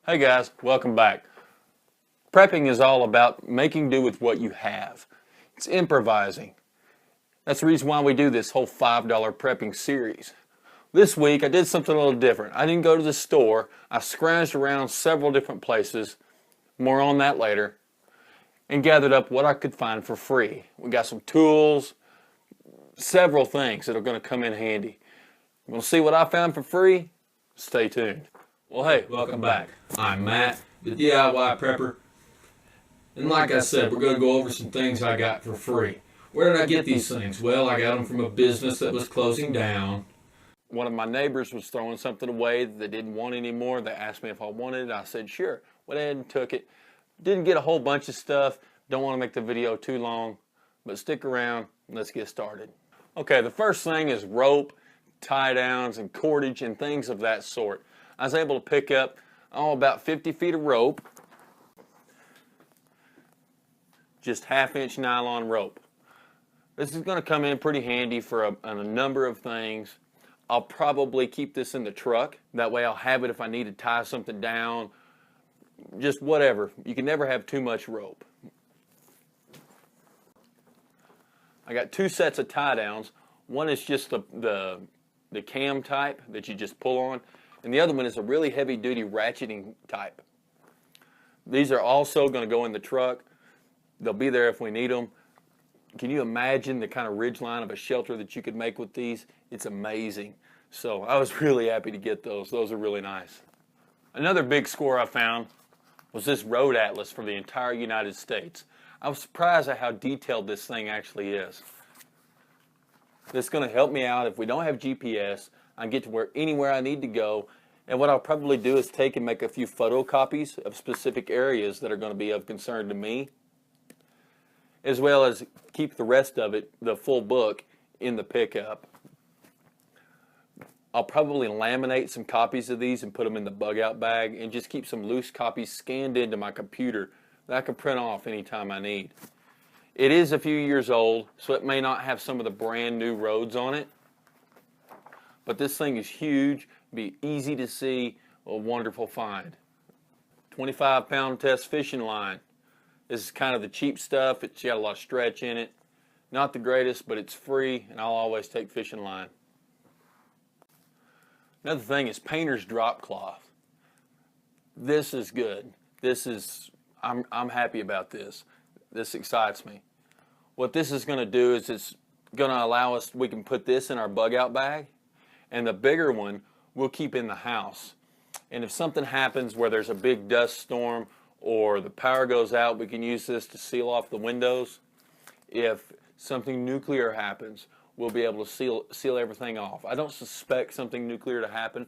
Hey guys, welcome back. Prepping is all about making do with what you have. It's improvising. That's the reason why we do this whole $5 prepping series. This week I did something a little different. I didn't go to the store. I scrounged around several different places, more on that later, and gathered up what I could find for free. We got some tools, several things that are going to come in handy. You want to see what I found for free? Stay tuned. Well, hey, welcome back. I'm Matt, the DIY Prepper. And like I said, we're going to go over some things I got for free. Where did I get these things? Well, I got them from a business that was closing down. One of my neighbors was throwing something away that they didn't want anymore. They asked me if I wanted it. I said, sure. Went ahead and took it. Didn't get a whole bunch of stuff. Don't want to make the video too long, but stick around and let's get started. Okay, the first thing is rope, tie downs, and cordage and things of that sort. I was able to pick up about 50 feet of rope, just half-inch nylon rope. This is going to come in pretty handy for a number of things. I'll probably keep this in the truck. That way I'll have it if I need to tie something down, just whatever. You can never have too much rope. I got two sets of tie downs. One is just the cam type that you just pull on, and the other one is a really heavy-duty ratcheting type. These are also going to go in the truck. They'll be there if we need them. Can you imagine the kind of ridge line of a shelter that you could make with these? It's amazing. So I was really happy to get those. Those are really nice. Another big score I found was this road atlas for the entire United States. I was surprised at how detailed this thing actually is. This is going to help me out if we don't have GPS. I can get to anywhere I need to go. And what I'll probably do is take and make a few photocopies of specific areas that are going to be of concern to me, as well as keep the rest of it, the full book, in the pickup. I'll probably laminate some copies of these and put them in the bug out bag and just keep some loose copies scanned into my computer that I can print off anytime I need. It is a few years old, so it may not have some of the brand new roads on it, but this thing is huge, be easy to see, a wonderful find. 25-pound test fishing line. This is kind of the cheap stuff. It's got a lot of stretch in it. Not the greatest, but it's free, and I'll always take fishing line. Another thing is painter's drop cloth. This is good. I'm happy about this. This excites me. What this is going to do is it's going to allow us, we can put this in our bug out bag, and the bigger one we'll keep in the house. And if something happens where there's a big dust storm or the power goes out, we can use this to seal off the windows. If something nuclear happens, we'll be able to seal everything off. I don't suspect something nuclear to happen,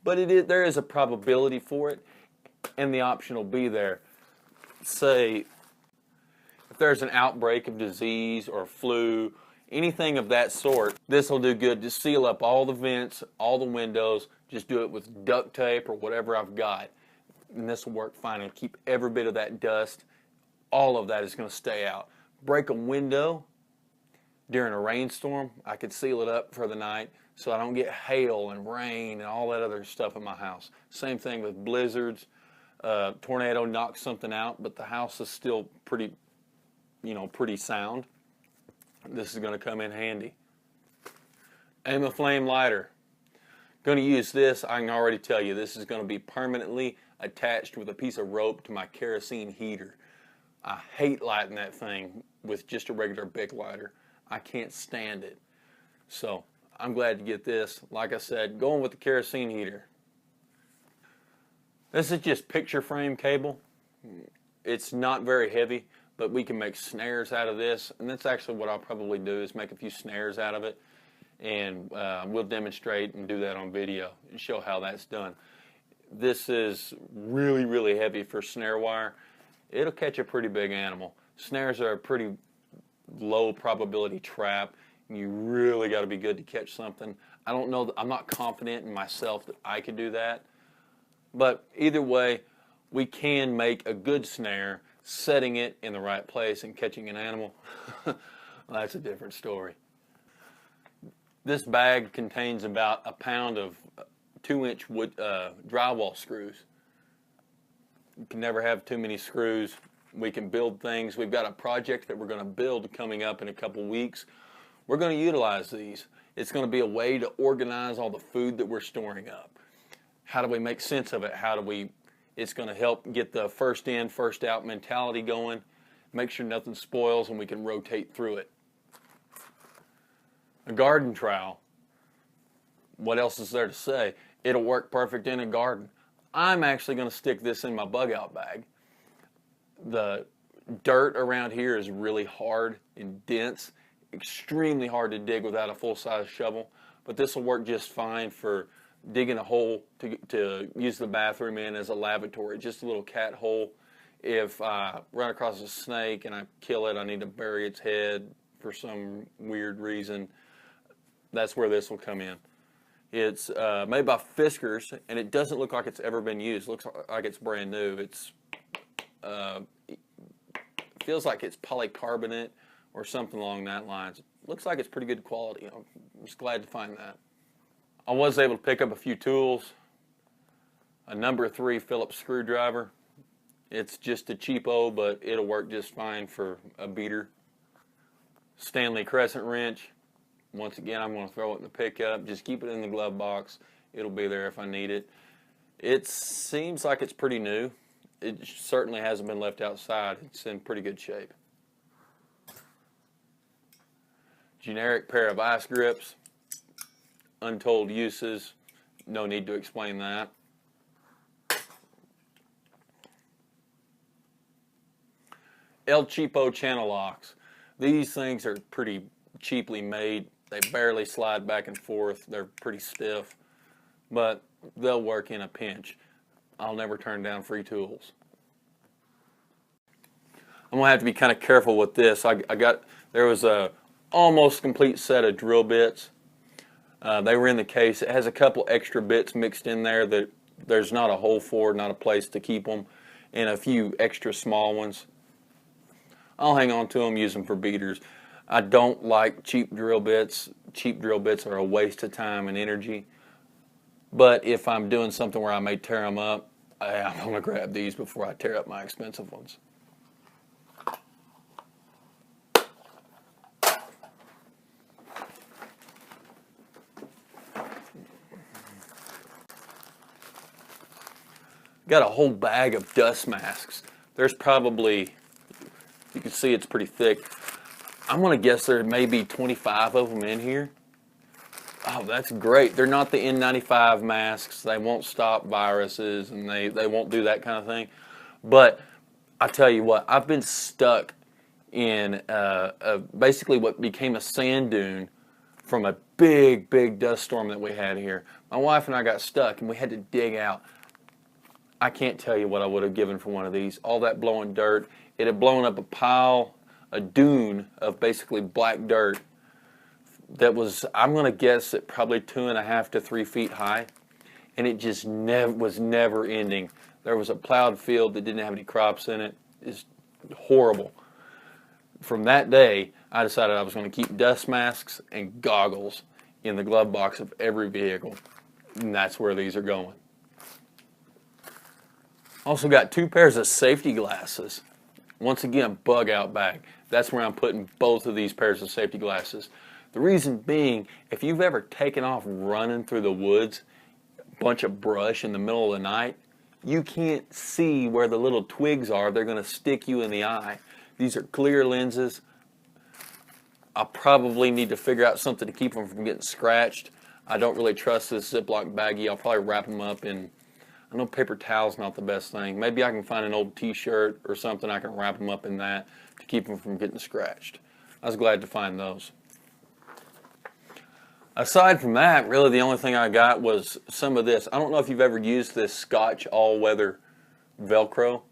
but there is a probability for it, and the option will be there. Say, if there's an outbreak of disease or flu, anything of that sort, this will do good to seal up all the vents, all the windows. Just do it with duct tape or whatever I've got, and this will work fine and keep every bit of that dust. All of that is going to stay out. Break a window during a rainstorm, I could seal it up for the night so I don't get hail and rain and all that other stuff in my house. Same thing with blizzards. Tornado knocks something out, but the house is still pretty sound. This is going to come in handy. Aim a flame lighter. Going to use this. I can already tell you this is going to be permanently attached with a piece of rope to my kerosene heater. I hate lighting that thing with just a regular Bic lighter. I can't stand it. So I'm glad to get this. Like I said, going with the kerosene heater. This is just picture frame cable. It's not very heavy, but we can make snares out of this, and that's actually what I'll probably do is make a few snares out of it, and we'll demonstrate and do that on video and show how that's done. This is really, really heavy for snare wire. It'll catch a pretty big animal. Snares are a pretty low probability trap, and you really got to be good to catch something. I don't know, I'm not confident in myself that I could do that, but either way, we can make a good snare setting it in the right place and catching an animal. Well, that's a different story. This bag contains about a pound of 2-inch wood drywall screws. You can never have too many screws. We can build things. We've got a project that we're going to build coming up in a couple weeks. We're going to utilize these. It's going to be a way to organize all the food that we're storing up. How do we make sense of it? It's going to help get the first in, first out mentality going, make sure nothing spoils and we can rotate through it. A garden trowel. What else is there to say? It'll work perfect in a garden. I'm actually going to stick this in my bug out bag. The dirt around here is really hard and dense, extremely hard to dig without a full-size shovel, but this will work just fine for digging a hole to use the bathroom in as a lavatory, just a little cat hole. If I run across a snake and I kill it, I need to bury its head for some weird reason, that's where this will come in. It's made by Fiskars, and it doesn't look like it's ever been used. It looks like it's brand new. It feels like it's polycarbonate or something along that lines. It looks like it's pretty good quality. I'm just glad to find that. I was able to pick up a few tools. A number 3 Phillips screwdriver. It's just a cheapo, but it'll work just fine for a beater. Stanley crescent wrench. Once again, I'm going to throw it in the pickup. Just keep it in the glove box. It'll be there if I need it. It seems like it's pretty new. It certainly hasn't been left outside. It's in pretty good shape. Generic pair of ice grips. Untold uses. No need to explain that. El Cheapo channel locks. These things are pretty cheaply made. They barely slide back and forth. They're pretty stiff, but they'll work in a pinch. I'll never turn down free tools. I'm gonna have to be kind of careful with this. There was a almost complete set of drill bits. They were in the case. It has a couple extra bits mixed in there that there's not a hole for, not a place to keep them, and a few extra small ones. I'll hang on to them, use them for beaters. I don't like cheap drill bits. Cheap drill bits are a waste of time and energy. But if I'm doing something where I may tear them up, I'm going to grab these before I tear up my expensive ones. Got a whole bag of dust masks. There's probably, you can see it's pretty thick. I'm going to guess there may be 25 of them in here. Oh, that's great. They're not the N95 masks. They won't stop viruses and they won't do that kind of thing. But I tell you what, I've been stuck in basically what became a sand dune from a big, big dust storm that we had here. My wife and I got stuck and we had to dig out. I can't tell you what I would have given for one of these. All that blowing dirt. It had blown up a dune of basically black dirt that was, I'm going to guess, at probably 2.5 to 3 feet high. And it just was never ending. There was a plowed field that didn't have any crops in it. It's horrible. From that day, I decided I was going to keep dust masks and goggles in the glove box of every vehicle. And that's where these are going. Also got 2 pairs of safety glasses. Once again, bug out bag. That's where I'm putting both of these pairs of safety glasses. The reason being, if you've ever taken off running through the woods, a bunch of brush in the middle of the night, you can't see where the little twigs are. They're going to stick you in the eye. These are clear lenses. I probably need to figure out something to keep them from getting scratched. I don't really trust this Ziploc baggie. I'll probably wrap them up in, I know paper towel's not the best thing. Maybe I can find an old t-shirt or something. I can wrap them up in that to keep them from getting scratched. I was glad to find those. Aside from that, really the only thing I got was some of this. I don't know if you've ever used this Scotch all-weather Velcro.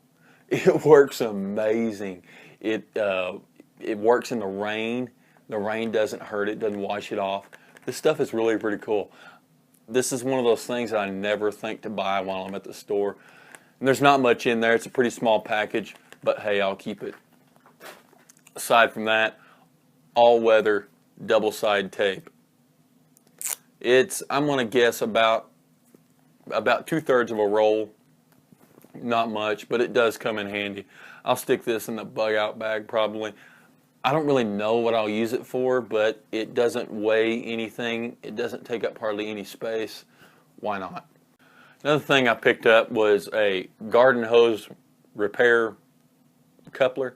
It works amazing. It works in the rain. The rain doesn't hurt it, doesn't wash it off. This stuff is really pretty cool. This is one of those things that I never think to buy while I'm at the store. And there's not much in there. It's a pretty small package, but hey, I'll keep it. Aside from that, all-weather double-side tape. It's, I'm going to guess, about 2/3 of a roll. not much, but it does come in handy. I'll stick this in the bug out bag probably. I don't really know what I'll use it for, but it doesn't weigh anything. It doesn't take up hardly any space. Why not? Another thing I picked up was a garden hose repair coupler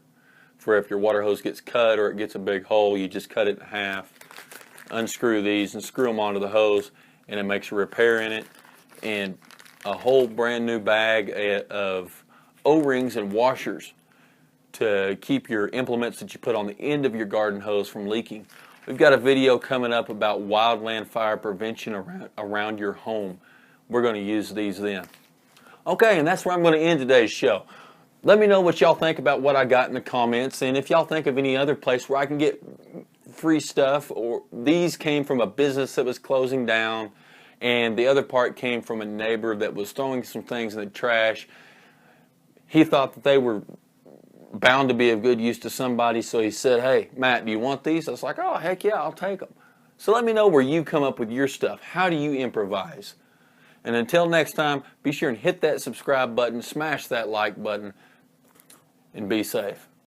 for if your water hose gets cut or it gets a big hole, you just cut it in half, unscrew these and screw them onto the hose, and it makes a repair in it. And a whole brand new bag of O-rings and washers to keep your implements that you put on the end of your garden hose from leaking. We've got a video coming up about wildland fire prevention around your home. We're going to use these then. Okay, and that's where I'm going to end today's show. Let me know what y'all think about what I got in the comments, and if y'all think of any other place where I can get free stuff, or these came from a business that was closing down, and the other part came from a neighbor that was throwing some things in the trash. He thought that they were bound to be of good use to somebody, so he said, hey, Matt, do you want these? I was like, oh, heck yeah, I'll take them. So let me know where you come up with your stuff. How do you improvise? And until next time, be sure and hit that subscribe button, smash that like button, and be safe.